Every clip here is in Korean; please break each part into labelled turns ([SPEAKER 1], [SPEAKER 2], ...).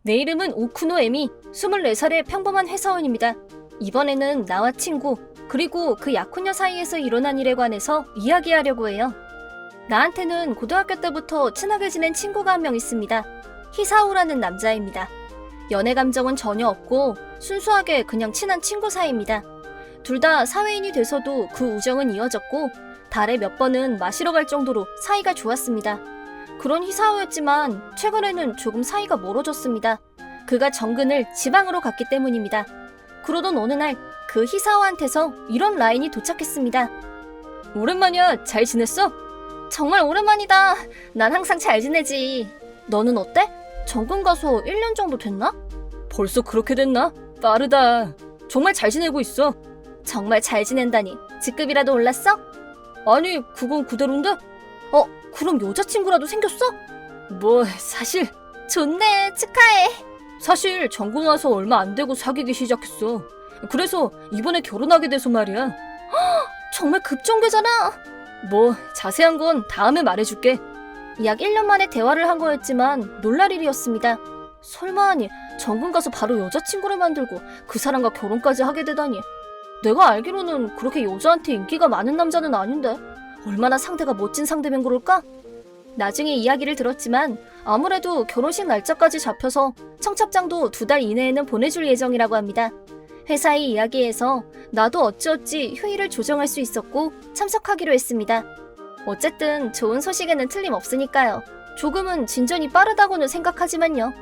[SPEAKER 1] 내 이름은 오쿠노 에미, 24살의 평범한 회사원입니다. 이번에는 나와 친구, 그리고 그 약혼녀 사이에서 일어난 일에 관해서 이야기하려고 해요. 나한테는 고등학교 때부터 친하게 지낸 친구가 한 명 있습니다. 히사오라는 남자입니다. 연애 감정은 전혀 없고 순수하게 그냥 친한 친구 사이입니다. 둘 다 사회인이 돼서도 그 우정은 이어졌고 달에 몇 번은 마시러 갈 정도로 사이가 좋았습니다. 그런 히사오였지만 최근에는 조금 사이가 멀어졌습니다. 그가 정근을 지방으로 갔기 때문입니다. 그러던 어느 날 그 히사오한테서 이런 라인이 도착했습니다. 오랜만이야. 잘 지냈어? 정말 오랜만이다. 난 항상 잘 지내지. 너는 어때? 정근 가서 1년 정도 됐나? 벌써 그렇게 됐나? 빠르다. 정말 잘 지내고 있어. 정말 잘 지낸다니. 직급이라도 올랐어? 아니, 그건 그대로인데? 그럼 여자친구라도 생겼어? 뭐, 사실. 좋네, 축하해. 사실 정근 와서 얼마 안 되고 사귀기 시작했어. 그래서 이번에 결혼하게 돼서 말이야. 헉, 정말 급정배잖아. 뭐, 자세한 건 다음에 말해줄게. 약 1년 만에 대화를 한 거였지만 놀랄 일이었습니다. 설마하니 정근 가서 바로 여자친구를 만들고 그 사람과 결혼까지 하게 되다니. 내가 알기로는 그렇게 여자한테 인기가 많은 남자는 아닌데 얼마나 상대가 멋진 상대면 그럴까? 나중에 이야기를 들었지만 아무래도 결혼식 날짜까지 잡혀서 청첩장도 2달 이내에는 보내줄 예정이라고 합니다. 회사의 이야기에서 나도 어찌어찌 휴일을 조정할 수 있었고 참석하기로 했습니다. 어쨌든 좋은 소식에는 틀림없으니까요. 조금은 진전이 빠르다고는 생각하지만요.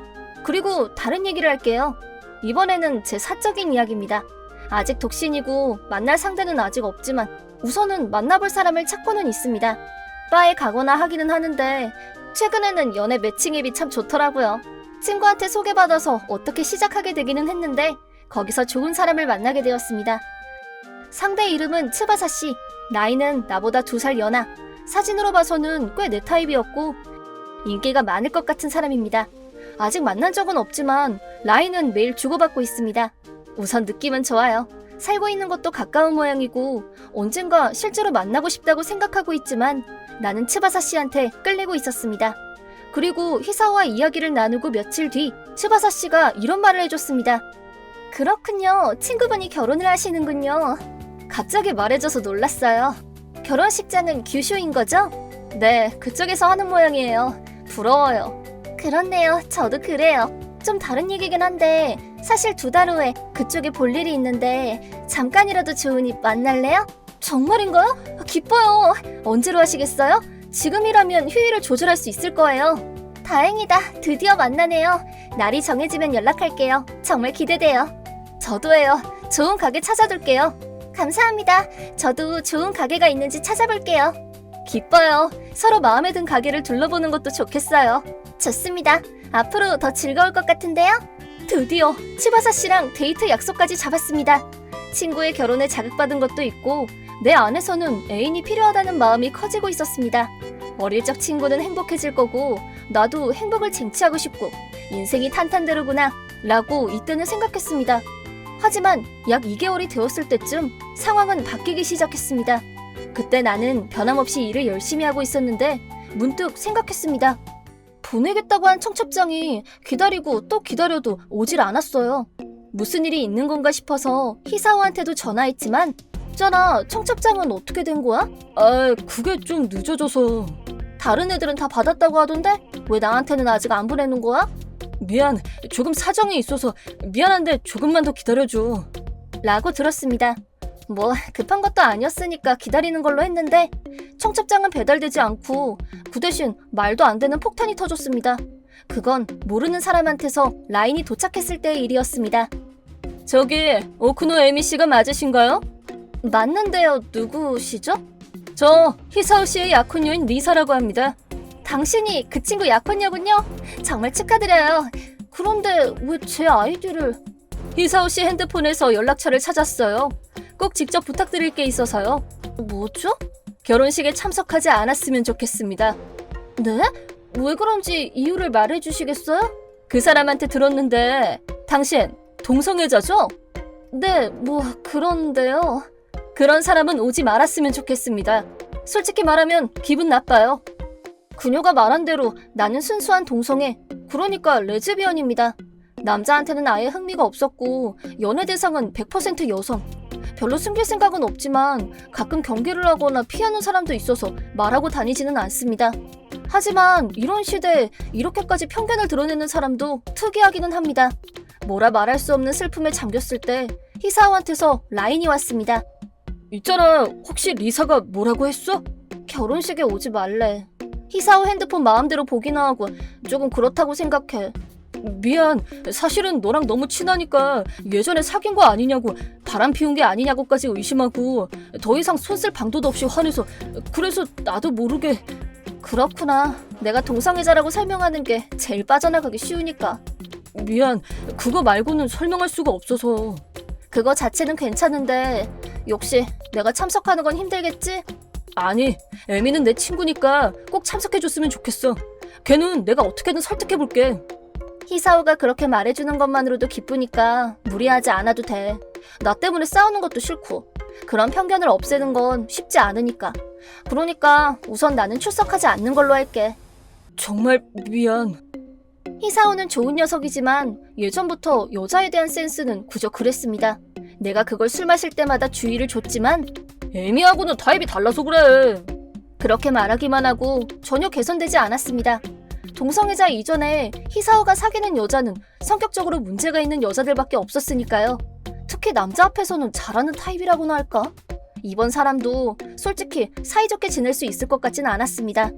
[SPEAKER 1] 그리고 다른 얘기를 할게요. 이번에는 제 사적인 이야기입니다. 아직 독신이고 만날 상대는 아직 없지만 우선은 만나볼 사람을 찾고는 있습니다. 바에 가거나 하기는 하는데 최근에는 연애 매칭 앱이 참 좋더라고요. 친구한테 소개받아서 어떻게 시작하게 되기는 했는데 거기서 좋은 사람을 만나게 되었습니다. 상대 이름은 츠바사 씨. 나이는 나보다 2살 연하. 사진으로 봐서는 꽤 내 타입이었고 인기가 많을 것 같은 사람입니다. 아직 만난 적은 없지만 라인은 매일 주고받고 있습니다. 우선 느낌은 좋아요. 살고 있는 것도 가까운 모양이고 언젠가 실제로 만나고 싶다고 생각하고 있지만 나는 츠바사 씨한테 끌리고 있었습니다. 그리고 히사오와 이야기를 나누고 며칠 뒤 츠바사 씨가 이런 말을 해줬습니다. 그렇군요. 친구분이 결혼을 하시는군요. 갑자기 말해줘서 놀랐어요. 결혼식장은 규슈인 거죠? 네, 그쪽에서 하는 모양이에요. 부러워요. 그렇네요. 저도 그래요. 좀 다른 얘기긴 한데 사실 2달 후에 그쪽에 볼 일이 있는데 잠깐이라도 좋으니 만날래요? 정말인가요? 기뻐요. 언제로 하시겠어요? 지금이라면 휴일을 조절할 수 있을 거예요. 다행이다. 드디어 만나네요. 날이 정해지면 연락할게요. 정말 기대돼요. 저도예요. 좋은 가게 찾아둘게요. 감사합니다. 저도 좋은 가게가 있는지 찾아볼게요. 기뻐요. 서로 마음에 든 가게를 둘러보는 것도 좋겠어요. 좋습니다. 앞으로 더 즐거울 것 같은데요? 드디어 치바사 씨랑 데이트 약속까지 잡았습니다. 친구의 결혼에 자극받은 것도 있고 내 안에서는 애인이 필요하다는 마음이 커지고 있었습니다. 어릴 적 친구는 행복해질 거고 나도 행복을 쟁취하고 싶고 인생이 탄탄대로구나 라고 이때는 생각했습니다. 하지만 약 2개월이 되었을 때쯤 상황은 바뀌기 시작했습니다. 그때 나는 변함없이 일을 열심히 하고 있었는데 문득 생각했습니다. 보내겠다고 한 청첩장이 기다리고 또 기다려도 오질 않았어요. 무슨 일이 있는 건가 싶어서 히사오한테도 전화했지만 있잖아, 청첩장은 어떻게 된 거야? 그게 좀 늦어져서. 다른 애들은 다 받았다고 하던데 왜 나한테는 아직 안 보내는 거야? 미안, 조금 사정이 있어서 미안한데 조금만 더 기다려줘 라고 들었습니다. 뭐 급한 것도 아니었으니까 기다리는 걸로 했는데 청첩장은 배달되지 않고 그 대신 말도 안 되는 폭탄이 터졌습니다. 그건 모르는 사람한테서 라인이 도착했을 때의 일이었습니다. 저기 오쿠노 에미 씨가 맞으신가요? 맞는데요. 누구시죠? 저 히사오 씨의 약혼녀인 리사라고 합니다. 당신이 그 친구 약혼녀군요? 정말 축하드려요. 그런데 왜 제 아이디를... 히사오 씨 핸드폰에서 연락처를 찾았어요. 꼭 직접 부탁드릴 게 있어서요. 뭐죠? 결혼식에 참석하지 않았으면 좋겠습니다. 네? 왜 그런지 이유를 말해주시겠어요? 그 사람한테 들었는데 당신 동성애자죠? 네, 뭐 그런데요. 그런 사람은 오지 말았으면 좋겠습니다. 솔직히 말하면 기분 나빠요. 그녀가 말한 대로 나는 순수한 동성애, 그러니까 레즈비언입니다. 남자한테는 아예 흥미가 없었고 연애 대상은 100% 여성. 별로 숨길 생각은 없지만 가끔 경계를 하거나 피하는 사람도 있어서 말하고 다니지는 않습니다. 하지만 이런 시대에 이렇게까지 편견을 드러내는 사람도 특이하기는 합니다. 뭐라 말할 수 없는 슬픔에 잠겼을 때 희사오한테서 라인이 왔습니다. 있잖아, 혹시 리사가 뭐라고 했어? 결혼식에 오지 말래. 희사오 핸드폰 마음대로 보기나 하고 조금 그렇다고 생각해. 미안, 사실은 너랑 너무 친하니까 예전에 사귄 거 아니냐고, 바람 피운 게 아니냐고까지 의심하고 더 이상 손 쓸 방도도 없이 화내서, 그래서 나도 모르게. 그렇구나. 내가 동성애자라고 설명하는 게 제일 빠져나가기 쉬우니까. 미안, 그거 말고는 설명할 수가 없어서. 그거 자체는 괜찮은데 역시 내가 참석하는 건 힘들겠지? 아니, 에미는 내 친구니까 꼭 참석해줬으면 좋겠어. 걔는 내가 어떻게든 설득해볼게. 희사오가 그렇게 말해주는 것만으로도 기쁘니까 무리하지 않아도 돼. 나 때문에 싸우는 것도 싫고 그런 편견을 없애는 건 쉽지 않으니까. 그러니까 우선 나는 출석하지 않는 걸로 할게. 정말 미안. 희사오는 좋은 녀석이지만 예전부터 여자에 대한 센스는 그저 그랬습니다. 내가 그걸 술 마실 때마다 주의를 줬지만 에미하고는 타입이 달라서 그래. 그렇게 말하기만 하고 전혀 개선되지 않았습니다. 동성애자 이전에 희사오가 사귀는 여자는 성격적으로 문제가 있는 여자들밖에 없었으니까요. 특히 남자 앞에서는 잘하는 타입이라고나 할까? 이번 사람도 솔직히 사이좋게 지낼 수 있을 것 같진 않았습니다.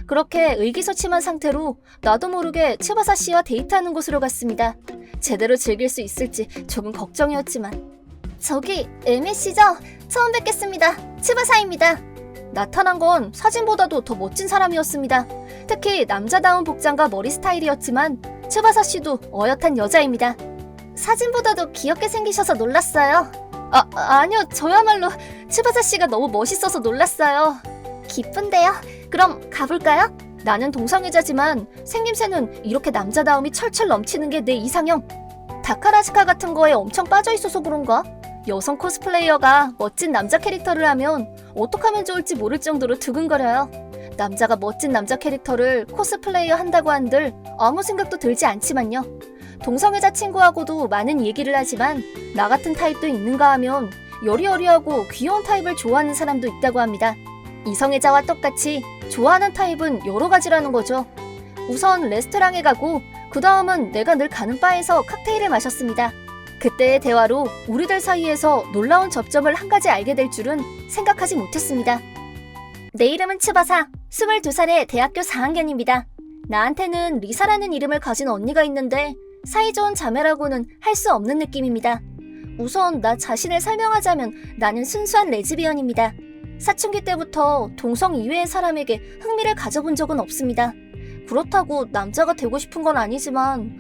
[SPEAKER 1] 그렇게 의기소침한 상태로 나도 모르게 츠바사 씨와 데이트하는 곳으로 갔습니다. 제대로 즐길 수 있을지 조금 걱정이었지만. 저기 에미 씨죠? 처음 뵙겠습니다. 츠바사입니다. 나타난 건 사진보다도 더 멋진 사람이었습니다. 특히 남자다운 복장과 머리 스타일이었지만 츠바사 씨도 어엿한 여자입니다. 사진보다도 귀엽게 생기셔서 놀랐어요. 아니요, 저야말로 츠바사 씨가 너무 멋있어서 놀랐어요. 기쁜데요? 그럼 가볼까요? 나는 동성애자지만 생김새는 이렇게 남자다움이 철철 넘치는 게 내 이상형. 다카라즈카 같은 거에 엄청 빠져있어서 그런가? 여성 코스플레이어가 멋진 남자 캐릭터를 하면 어떡하면 좋을지 모를 정도로 두근거려요. 남자가 멋진 남자 캐릭터를 코스플레이어 한다고 한들 아무 생각도 들지 않지만요. 동성애자 친구하고도 많은 얘기를 하지만 나 같은 타입도 있는가 하면 여리여리하고 귀여운 타입을 좋아하는 사람도 있다고 합니다. 이성애자와 똑같이 좋아하는 타입은 여러 가지라는 거죠. 우선 레스토랑에 가고 그 다음은 내가 늘 가는 바에서 칵테일을 마셨습니다. 그때의 대화로 우리들 사이에서 놀라운 접점을 한 가지 알게 될 줄은 생각하지 못했습니다. 내 이름은 츠바사, 22살의 대학교 4학년입니다. 나한테는 리사라는 이름을 가진 언니가 있는데 사이좋은 자매라고는 할 수 없는 느낌입니다. 우선 나 자신을 설명하자면 나는 순수한 레즈비언입니다. 사춘기 때부터 동성 이외의 사람에게 흥미를 가져본 적은 없습니다. 그렇다고 남자가 되고 싶은 건 아니지만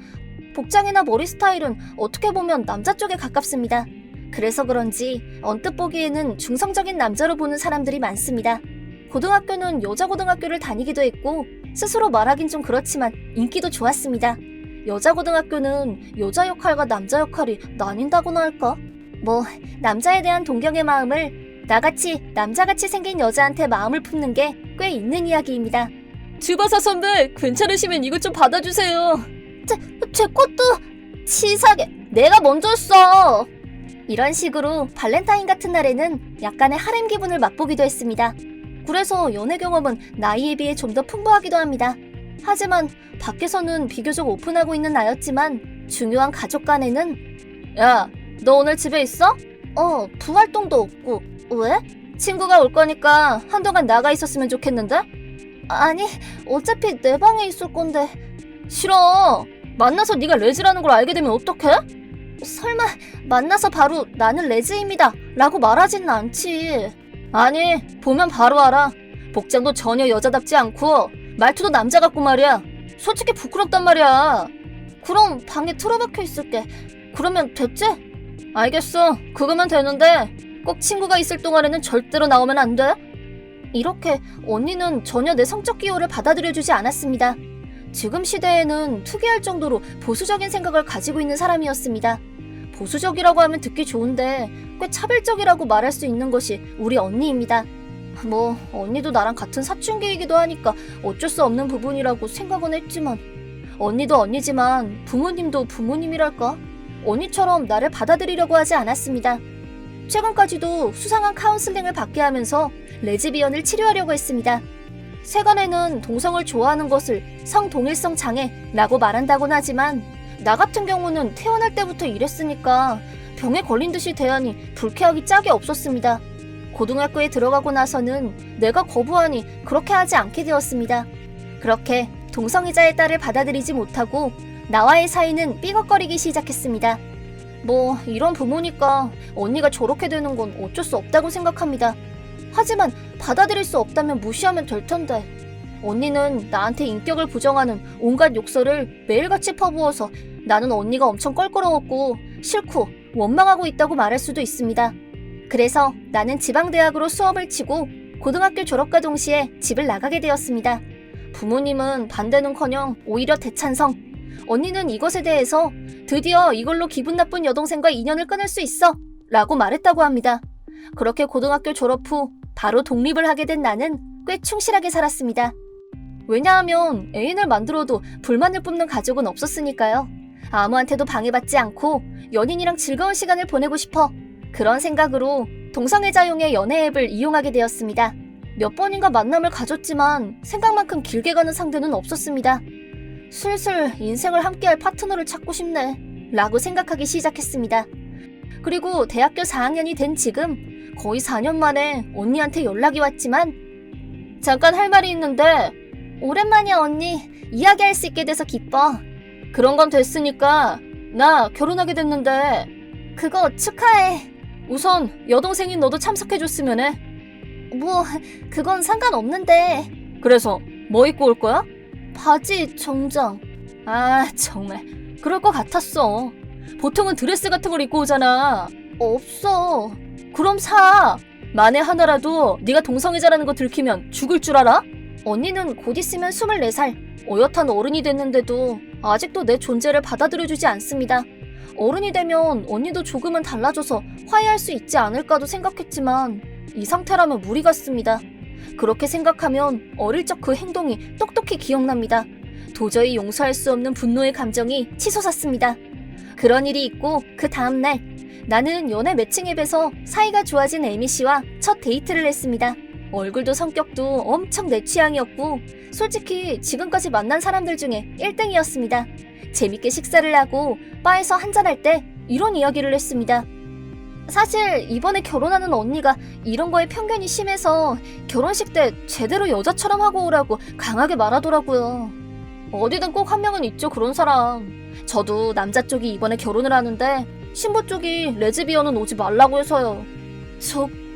[SPEAKER 1] 복장이나 머리 스타일은 어떻게 보면 남자 쪽에 가깝습니다. 그래서 그런지 언뜻 보기에는 중성적인 남자로 보는 사람들이 많습니다. 고등학교는 여자 고등학교를 다니기도 했고 스스로 말하긴 좀 그렇지만 인기도 좋았습니다. 여자 고등학교는 여자 역할과 남자 역할이 나뉜다고나 할까? 남자에 대한 동경의 마음을 나같이 남자같이 생긴 여자한테 마음을 품는 게 꽤 있는 이야기입니다. 츠바사 선배, 괜찮으시면 이것 좀 받아주세요. 제 것도 치사하게 내가 먼저였어. 이런 식으로 발렌타인 같은 날에는 약간의 하렘 기분을 맛보기도 했습니다. 그래서 연애 경험은 나이에 비해 좀 더 풍부하기도 합니다. 하지만 밖에서는 비교적 오픈하고 있는 나였지만 중요한 가족 간에는 야, 너 오늘 집에 있어? 부활동도 없고. 왜? 친구가 올 거니까 한동안 나가 있었으면 좋겠는데? 아니, 어차피 내 방에 있을 건데. 싫어. 만나서 네가 레즈라는 걸 알게 되면 어떡해? 설마 만나서 바로 나는 레즈입니다 라고 말하지는 않지. 아니, 보면 바로 알아. 복장도 전혀 여자답지 않고 말투도 남자 같고 말이야. 솔직히 부끄럽단 말이야. 그럼 방에 틀어박혀 있을게. 그러면 됐지? 알겠어. 그거면 되는데 꼭 친구가 있을 동안에는 절대로 나오면 안 돼? 이렇게 언니는 전혀 내 성적 기호를 받아들여주지 않았습니다. 지금 시대에는 특이할 정도로 보수적인 생각을 가지고 있는 사람이었습니다. 보수적이라고 하면 듣기 좋은데 꽤 차별적이라고 말할 수 있는 것이 우리 언니입니다. 언니도 나랑 같은 사춘기이기도 하니까 어쩔 수 없는 부분이라고 생각은 했지만 언니도 언니지만 부모님도 부모님이랄까? 언니처럼 나를 받아들이려고 하지 않았습니다. 최근까지도 수상한 카운슬링을 받게 하면서 레즈비언을 치료하려고 했습니다. 세간에는 동성을 좋아하는 것을 성동일성 장애라고 말한다곤 하지만 나 같은 경우는 태어날 때부터 이랬으니까 병에 걸린 듯이 대하니 불쾌하기 짝이 없었습니다. 고등학교에 들어가고 나서는 내가 거부하니 그렇게 하지 않게 되었습니다. 그렇게 동성애자의 딸을 받아들이지 못하고 나와의 사이는 삐걱거리기 시작했습니다. 뭐 이런 부모니까 언니가 저렇게 되는 건 어쩔 수 없다고 생각합니다. 하지만 받아들일 수 없다면 무시하면 될 텐데. 언니는 나한테 인격을 부정하는 온갖 욕설을 매일같이 퍼부어서 나는 언니가 엄청 껄끄러웠고 싫고 원망하고 있다고 말할 수도 있습니다. 그래서 나는 지방대학으로 수업을 치고 고등학교 졸업과 동시에 집을 나가게 되었습니다. 부모님은 반대는커녕 오히려 대찬성. 언니는 이것에 대해서 드디어 이걸로 기분 나쁜 여동생과 인연을 끊을 수 있어 라고 말했다고 합니다. 그렇게 고등학교 졸업 후 바로 독립을 하게 된 나는 꽤 충실하게 살았습니다. 왜냐하면 애인을 만들어도 불만을 뿜는 가족은 없었으니까요. 아무한테도 방해받지 않고 연인이랑 즐거운 시간을 보내고 싶어 그런 생각으로 동성애자용의 연애 앱을 이용하게 되었습니다. 몇 번인가 만남을 가졌지만 생각만큼 길게 가는 상대는 없었습니다. 슬슬 인생을 함께할 파트너를 찾고 싶네 라고 생각하기 시작했습니다. 그리고 대학교 4학년이 된 지금 거의 4년 만에 언니한테 연락이 왔지만 잠깐 할 말이 있는데 오랜만이야 언니. 이야기할 수 있게 돼서 기뻐. 그런 건 됐으니까 나 결혼하게 됐는데 그거 축하해. 우선 여동생인 너도 참석해줬으면 해. 뭐 그건 상관없는데. 그래서 뭐 입고 올 거야? 바지, 정장. 아 정말 그럴 것 같았어. 보통은 드레스 같은 걸 입고 오잖아. 없어. 그럼 사. 만에 하나라도 네가 동성애자라는 거 들키면 죽을 줄 알아? 언니는 곧 있으면 24살. 어엿한 어른이 됐는데도 아직도 내 존재를 받아들여주지 않습니다. 어른이 되면 언니도 조금은 달라져서 화해할 수 있지 않을까도 생각했지만 이 상태라면 무리 같습니다. 그렇게 생각하면 어릴 적 그 행동이 똑똑히 기억납니다. 도저히 용서할 수 없는 분노의 감정이 치솟았습니다. 그런 일이 있고 그 다음날 나는 연애 매칭 앱에서 사이가 좋아진 에미 씨와 첫 데이트를 했습니다. 얼굴도 성격도 엄청 내 취향이었고 솔직히 지금까지 만난 사람들 중에 1등이었습니다. 재밌게 식사를 하고 바에서 한잔할 때 이런 이야기를 했습니다. 사실 이번에 결혼하는 언니가 이런 거에 편견이 심해서 결혼식 때 제대로 여자처럼 하고 오라고 강하게 말하더라고요. 어디든 꼭 한 명은 있죠, 그런 사람. 저도 남자 쪽이 이번에 결혼을 하는데 신부 쪽이 레즈비언은 오지 말라고 해서요.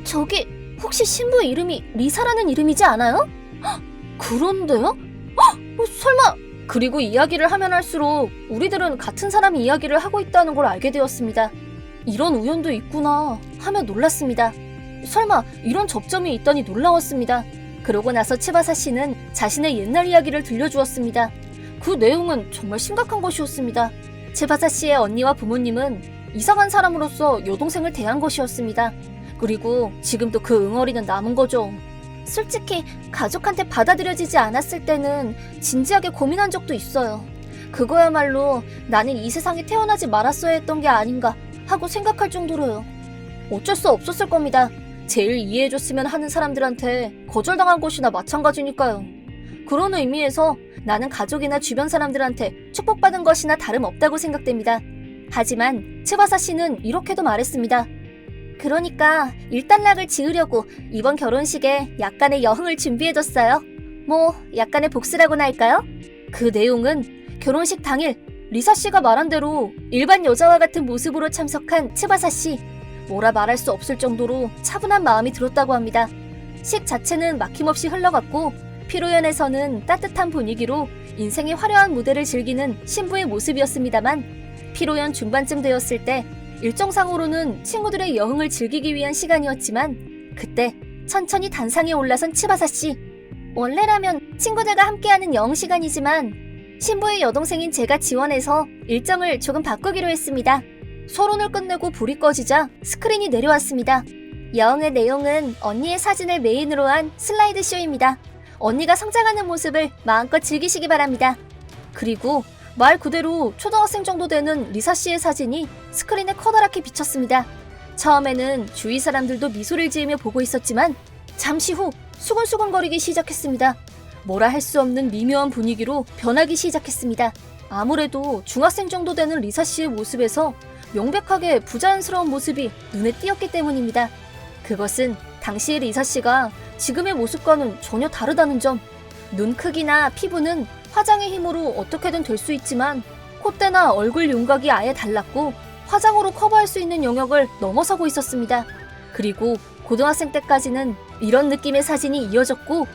[SPEAKER 1] 저기 혹시 신부 이름이 리사라는 이름이지 않아요? 헉, 그런데요? 설마. 그리고 이야기를 하면 할수록 우리들은 같은 사람이 이야기를 하고 있다는 걸 알게 되었습니다. 이런 우연도 있구나 하며 놀랐습니다. 설마 이런 접점이 있다니 놀라웠습니다. 그러고 나서 츠바사 씨는 자신의 옛날 이야기를 들려주었습니다. 그 내용은 정말 심각한 것이었습니다. 츠바사 씨의 언니와 부모님은 이상한 사람으로서 여동생을 대한 것이었습니다. 그리고 지금도 그 응어리는 남은 거죠. 솔직히 가족한테 받아들여지지 않았을 때는 진지하게 고민한 적도 있어요. 그거야말로 나는 이 세상에 태어나지 말았어야 했던 게 아닌가 하고 생각할 정도로요. 어쩔 수 없었을 겁니다. 제일 이해해줬으면 하는 사람들한테 거절당한 것이나 마찬가지니까요. 그런 의미에서 나는 가족이나 주변 사람들한테 축복받은 것이나 다름없다고 생각됩니다. 하지만 츠바사 씨는 이렇게도 말했습니다. 그러니까 일단락을 지으려고 이번 결혼식에 약간의 여흥을 준비해뒀어요. 뭐 약간의 복수라고나 할까요? 그 내용은 결혼식 당일 리사 씨가 말한 대로 일반 여자와 같은 모습으로 참석한 츠바사 씨. 뭐라 말할 수 없을 정도로 차분한 마음이 들었다고 합니다. 식 자체는 막힘없이 흘러갔고 피로연에서는 따뜻한 분위기로 인생의 화려한 무대를 즐기는 신부의 모습이었습니다만 피로연 중반쯤 되었을 때 일정상으로는 친구들의 여흥을 즐기기 위한 시간이었지만 그때 천천히 단상에 올라선 츠바사 씨. 원래라면 친구들과 함께하는 여흥 시간이지만 신부의 여동생인 제가 지원해서 일정을 조금 바꾸기로 했습니다. 서론을 끝내고 불이 꺼지자 스크린이 내려왔습니다. 여흥의 내용은 언니의 사진을 메인으로 한 슬라이드 쇼입니다. 언니가 성장하는 모습을 마음껏 즐기시기 바랍니다. 그리고 말 그대로 초등학생 정도 되는 리사 씨의 사진이 스크린에 커다랗게 비쳤습니다. 처음에는 주위 사람들도 미소를 지으며 보고 있었지만 잠시 후 수근수근거리기 시작했습니다. 뭐라 할 수 없는 미묘한 분위기로 변하기 시작했습니다. 아무래도 중학생 정도 되는 리사 씨의 모습에서 명백하게 부자연스러운 모습이 눈에 띄었기 때문입니다. 그것은 당시의 리사 씨가 지금의 모습과는 전혀 다르다는 점. 눈 크기나 피부는 화장의 힘으로 어떻게든 될 수 있지만 콧대나 얼굴 윤곽이 아예 달랐고 화장으로 커버할 수 있는 영역을 넘어서고 있었습니다. 그리고 고등학생 때까지는 이런 느낌의 사진이 이어졌고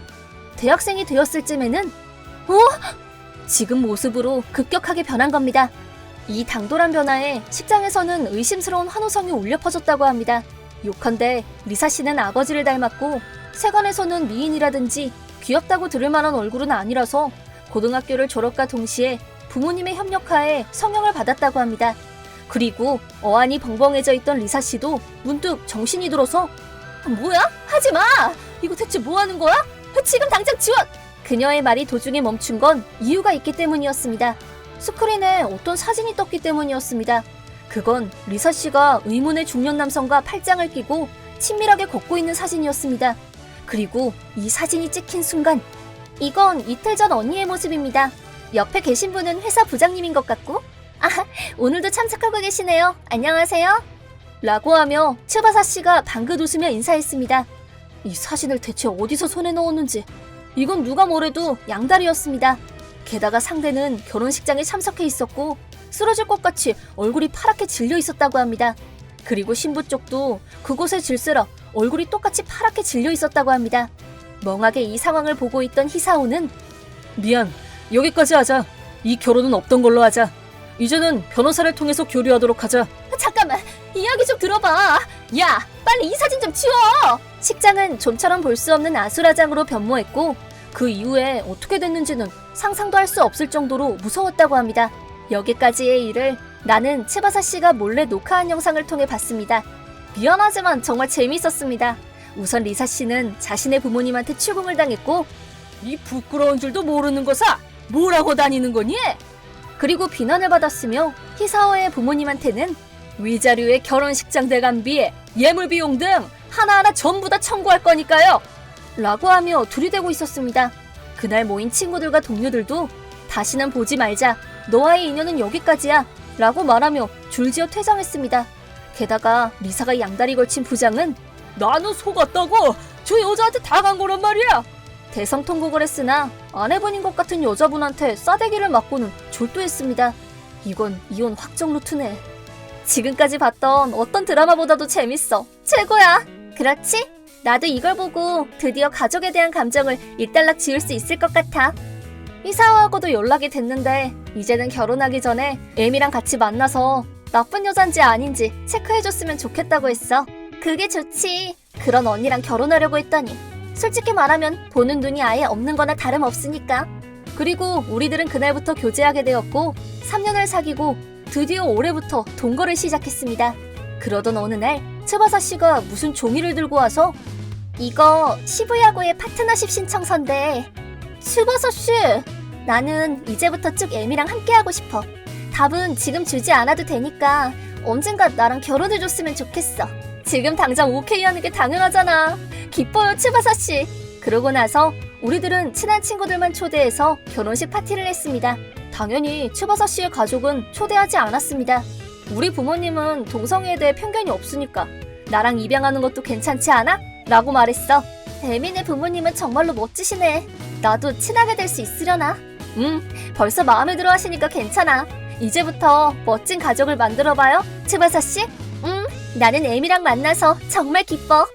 [SPEAKER 1] 대학생이 되었을 쯤에는 지금 모습으로 급격하게 변한 겁니다. 이 당돌한 변화에 식장에서는 의심스러운 환호성이 울려 퍼졌다고 합니다. 요컨대 리사 씨는 아버지를 닮았고 세간에서는 미인이라든지 귀엽다고 들을 만한 얼굴은 아니라서 고등학교를 졸업과 동시에 부모님의 협력하에 성형을 받았다고 합니다. 그리고 어안이 벙벙해져 있던 리사 씨도 문득 정신이 들어서 뭐야? 하지마! 이거 대체 뭐 하는 거야? 지금 당장 지원! 그녀의 말이 도중에 멈춘 건 이유가 있기 때문이었습니다. 스크린에 어떤 사진이 떴기 때문이었습니다. 그건 리사 씨가 의문의 중년 남성과 팔짱을 끼고 친밀하게 걷고 있는 사진이었습니다. 그리고 이 사진이 찍힌 순간 이건 이틀 전 언니의 모습입니다. 옆에 계신 분은 회사 부장님인 것 같고 오늘도 참석하고 계시네요. 안녕하세요. 라고 하며 츠바사 씨가 방긋 웃으며 인사했습니다. 이 사진을 대체 어디서 손에 넣었는지 이건 누가 뭐래도 양다리였습니다. 게다가 상대는 결혼식장에 참석해 있었고 쓰러질 것 같이 얼굴이 파랗게 질려 있었다고 합니다. 그리고 신부 쪽도 그곳의 질세라 얼굴이 똑같이 파랗게 질려 있었다고 합니다. 멍하게 이 상황을 보고 있던 히사오는 미안, 여기까지 하자. 이 결혼은 없던 걸로 하자. 이제는 변호사를 통해서 교류하도록 하자. 잠깐만, 이야기 좀 들어봐. 야, 빨리 이 사진 좀 치워. 식장은 좀처럼 볼 수 없는 아수라장으로 변모했고 그 이후에 어떻게 됐는지는 상상도 할 수 없을 정도로 무서웠다고 합니다. 여기까지의 일을 나는 츠바사 씨가 몰래 녹화한 영상을 통해 봤습니다. 미안하지만 정말 재미있었습니다. 우선 리사 씨는 자신의 부모님한테 추궁을 당했고 이 부끄러운 줄도 모르는 거사! 뭐라고 다니는 거니? 그리고 비난을 받았으며 히사오의 부모님한테는 위자료의 결혼식장 대관비, 예물 비용 등 하나하나 전부 다 청구할 거니까요! 라고 하며 들이대고 있었습니다. 그날 모인 친구들과 동료들도 다시는 보지 말자, 너와의 인연은 여기까지야 라고 말하며 줄지어 퇴장했습니다. 게다가 리사가 양다리 걸친 부장은 나는 속았다고! 저 여자한테 당한 거란 말이야! 대성통곡을 했으나 아내분인 것 같은 여자분한테 싸대기를 맞고는 졸도했습니다. 이건 이혼 확정 루트네. 지금까지 봤던 어떤 드라마보다도 재밌어. 최고야! 그렇지? 나도 이걸 보고 드디어 가족에 대한 감정을 일단락 지을 수 있을 것 같아. 이사오하고도 연락이 됐는데 이제는 결혼하기 전에 애미랑 같이 만나서 나쁜 여잔지 아닌지 체크해줬으면 좋겠다고 했어. 그게 좋지. 그런 언니랑 결혼하려고 했더니 솔직히 말하면 보는 눈이 아예 없는 거나 다름없으니까. 그리고 우리들은 그날부터 교제하게 되었고 3년을 사귀고 드디어 올해부터 동거를 시작했습니다. 그러던 어느 날 츠바사 씨가 무슨 종이를 들고 와서 이거 시부야고의 파트너십 신청서인데. 츠바사 씨, 나는 이제부터 쭉 애미랑 함께하고 싶어. 답은 지금 주지 않아도 되니까 언젠가 나랑 결혼해줬으면 좋겠어. 지금 당장 오케이 하는 게 당연하잖아. 기뻐요, 츠바사 씨. 그러고 나서 우리들은 친한 친구들만 초대해서 결혼식 파티를 했습니다. 당연히 츠바사 씨의 가족은 초대하지 않았습니다. 우리 부모님은 동성애에 대해 편견이 없으니까 나랑 입양하는 것도 괜찮지 않아? 라고 말했어. 애미네 부모님은 정말로 멋지시네. 나도 친하게 될 수 있으려나? 벌써 마음에 들어 하시니까 괜찮아. 이제부터 멋진 가족을 만들어봐요, 츠바사 씨. 나는 애미랑 만나서 정말 기뻐.